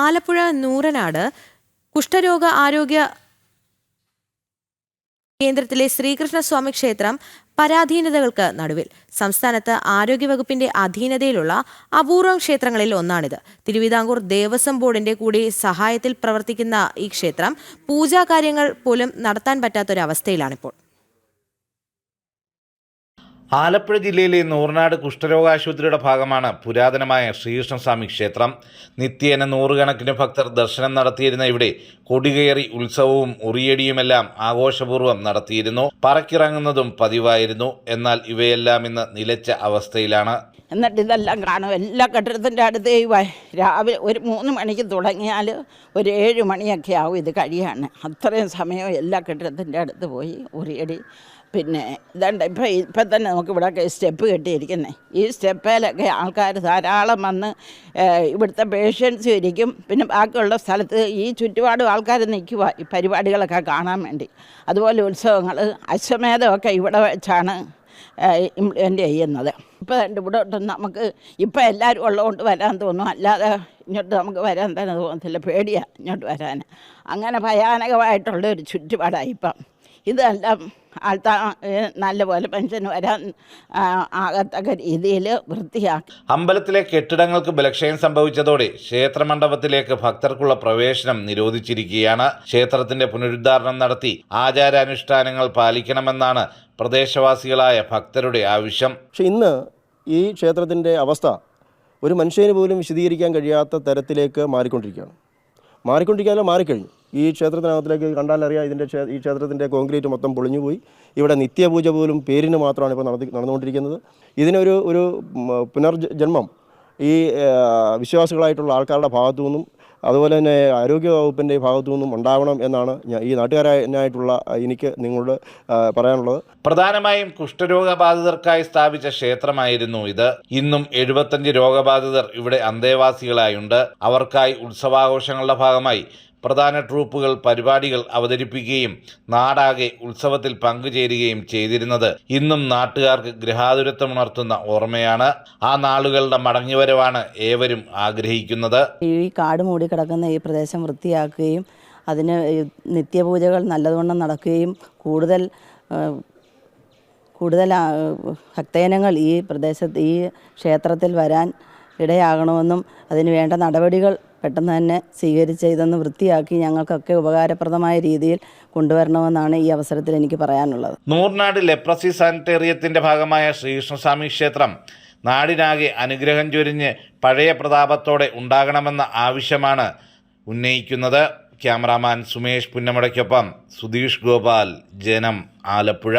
ആലപ്പുഴ നൂറനാട് കുഷ്ഠരോഗ ആരോഗ്യ കേന്ദ്രത്തിലെ ശ്രീകൃഷ്ണസ്വാമി ക്ഷേത്രം പരാധീനതകൾക്ക് നടുവിൽ. സംസ്ഥാനത്ത് ആരോഗ്യവകുപ്പിന്റെ അധീനതയിലുള്ള അപൂർവം ക്ഷേത്രങ്ങളിൽ ഒന്നാണിത്. തിരുവിതാംകൂർ ദേവസ്വം ബോർഡിന്റെ കൂടി സഹായത്തിൽ പ്രവർത്തിക്കുന്ന ഈ ക്ഷേത്രം പൂജാകാര്യങ്ങൾ പോലും നടത്താൻ പറ്റാത്തൊരവസ്ഥയിലാണിപ്പോൾ. ആലപ്പുഴ ജില്ലയിലെ നൂറനാട് കുഷ്ഠരോഗാശുപത്രിയുടെ ഭാഗമാണ് പുരാതനമായ ശ്രീകൃഷ്ണസ്വാമി ക്ഷേത്രം. നിത്യേന നൂറുകണക്കിന് ഭക്തർ ദർശനം നടത്തിയിരുന്ന ഇവിടെ കൊടികയറി ഉത്സവവും ഉറിയടിയുമെല്ലാം ആഘോഷപൂർവ്വം നടത്തിയിരുന്നു. പറക്കിറങ്ങുന്നതും പതിവായിരുന്നു. എന്നാൽ ഇവയെല്ലാം ഇന്ന് നിലച്ച അവസ്ഥയിലാണ്. എന്നിട്ട് ഇതെല്ലാം കാണും. എല്ലാ കെട്ടിടത്തിൻ്റെ അടുത്ത് രാവിലെ ഒരു 3 മണിക്ക് തുടങ്ങിയാൽ ഒരു 7 മണിയൊക്കെ ആവും ഇത് കഴിയാണ്. അത്രയും സമയം എല്ലാ കെട്ടിടത്തിൻ്റെ അടുത്ത് പോയി ഉറിയടി. പിന്നെ ഇതുണ്ട് ഇപ്പം തന്നെ നമുക്ക് ഇവിടെയൊക്കെ സ്റ്റെപ്പ് കെട്ടിയിരിക്കുന്നത്. ഈ സ്റ്റെപ്പിലൊക്കെ ആൾക്കാർ ധാരാളം വന്ന് ഇവിടുത്തെ പേഷ്യൻസ് ഇരിക്കും. പിന്നെ ബാക്കിയുള്ള സ്ഥലത്ത് ഈ ചുറ്റുപാടും ആൾക്കാർ നിൽക്കുക ഈ പരിപാടികളൊക്കെ കാണാൻ വേണ്ടി. അതുപോലെ ഉത്സവങ്ങൾ അശ്വമേധമൊക്കെ ഇവിടെ വെച്ചാണ് ഇംപ്ലിമെൻ്റ് ചെയ്യുന്നത്. ഇപ്പോൾ ഇവിടോട്ട് നമുക്ക് ഇപ്പം എല്ലാവരും ഉള്ളതുകൊണ്ട് വരാൻ തോന്നും, അല്ലാതെ ഇങ്ങോട്ട് നമുക്ക് വരാൻ തന്നെ തോന്നത്തില്ല. പേടിയാണ് ഇങ്ങോട്ട് വരാൻ. അങ്ങനെ ഭയാനകമായിട്ടുള്ളൊരു ചുറ്റുപാടായി ഇപ്പം. ഇതെല്ലാം നല്ലപോലെ പെൻഷന് വരാൻ ആകത്തക്ക രീതിയിൽ വൃത്തിയാക്കി. അമ്പലത്തിലെ കെട്ടിടങ്ങൾക്ക് ബലക്ഷയം സംഭവിച്ചതോടെ ക്ഷേത്രമണ്ഡപത്തിലേക്ക് ഭക്തർക്കുള്ള പ്രവേശനം നിരോധിച്ചിരിക്കുകയാണ്. ക്ഷേത്രത്തിന്റെ പുനരുദ്ധാരണം നടത്തി ആചാരാനുഷ്ഠാനങ്ങൾ പാലിക്കണമെന്നാണ് പ്രദേശവാസികളായ ഭക്തരുടെ ആവശ്യം. പക്ഷെ ഇന്ന് ഈ ക്ഷേത്രത്തിൻ്റെ അവസ്ഥ ഒരു മനുഷ്യന് പോലും വിശദീകരിക്കാൻ കഴിയാത്ത തരത്തിലേക്ക് മാറിക്കൊണ്ടിരിക്കുകയാണ്. മാറിക്കഴിഞ്ഞു. ഈ ക്ഷേത്രത്തിനകത്തിലേക്ക് കണ്ടാലറിയാം, ഈ ക്ഷേത്രത്തിൻ്റെ കോൺക്രീറ്റ് മൊത്തം പൊളിഞ്ഞുപോയി. ഇവിടെ നിത്യപൂജ പോലും പേരിന് മാത്രമാണ് ഇപ്പോൾ നടന്നുകൊണ്ടിരിക്കുന്നത്. ഇതിനൊരു പുനർജന്മം ഈ വിശ്വാസികളായിട്ടുള്ള ആൾക്കാരുടെ ഭാഗത്തു നിന്നും അതുപോലെ തന്നെ ആരോഗ്യവകുപ്പിൻ്റെ ഭാഗത്തു നിന്നും ഉണ്ടാവണം എന്നാണ് ഈ നാട്ടുകാരനായിട്ടുള്ള എനിക്ക് നിങ്ങളോട് പറയാനുള്ളത്. പ്രധാനമായും കുഷ്ഠരോഗബാധിതർക്കായി സ്ഥാപിച്ച ക്ഷേത്രമായിരുന്നു ഇത്. ഇന്നും 75 രോഗബാധിതർ ഇവിടെ അന്തേവാസികളായുണ്ട്. അവർക്കായി ഉത്സവാഘോഷങ്ങളുടെ ഭാഗമായി പ്രധാന ട്രൂപ്പുകൾ പരിപാടികൾ അവതരിപ്പിക്കുകയും നാടാകെ ഉത്സവത്തിൽ പങ്കുചേരുകയും ചെയ്തിരുന്നത് ഇന്നും നാട്ടുകാർക്ക് ഗൃഹാതുരത്വമുണർത്തുന്ന ഓർമ്മയാണ്. ആ നാളുകളുടെ മടങ്ങിവരവാണ് ഏവരും ആഗ്രഹിക്കുന്നത്. ഈ കാട് മൂടിക്കിടക്കുന്ന ഈ പ്രദേശം വൃത്തിയാക്കുകയും അതിന് നിത്യപൂജകൾ നല്ലതുവണ്ണം നടക്കുകയും കൂടുതൽ ഭക്തജനങ്ങൾ ഈ പ്രദേശത്ത് ഈ ക്ഷേത്രത്തിൽ വരാൻ ഇടയാകണമെന്നും അതിന് വേണ്ട നടപടികൾ പെട്ടെന്ന് തന്നെ സ്വീകരിച്ച് ഇതൊന്ന് വൃത്തിയാക്കി ഞങ്ങൾക്കൊക്കെ ഉപകാരപ്രദമായ രീതിയിൽ കൊണ്ടുവരണമെന്നാണ് ഈ അവസരത്തിൽ എനിക്ക് പറയാനുള്ളത്. നൂർനാട് ലെപ്രസി സാനിറ്റേറിയത്തിന്റെ ഭാഗമായ ശ്രീകൃഷ്ണസ്വാമി ക്ഷേത്രം നാടിനാകെ അനുഗ്രഹം ചൊരിഞ്ഞ് പഴയ പ്രതാപത്തോടെ ഉണ്ടാകണമെന്ന ആവശ്യമാണ് ഉന്നയിക്കുന്നത്. ക്യാമറാമാൻ സുമേഷ് പുന്നമടയ്ക്കൊപ്പം സുധീഷ് ഗോപാൽ, ജനം, ആലപ്പുഴ.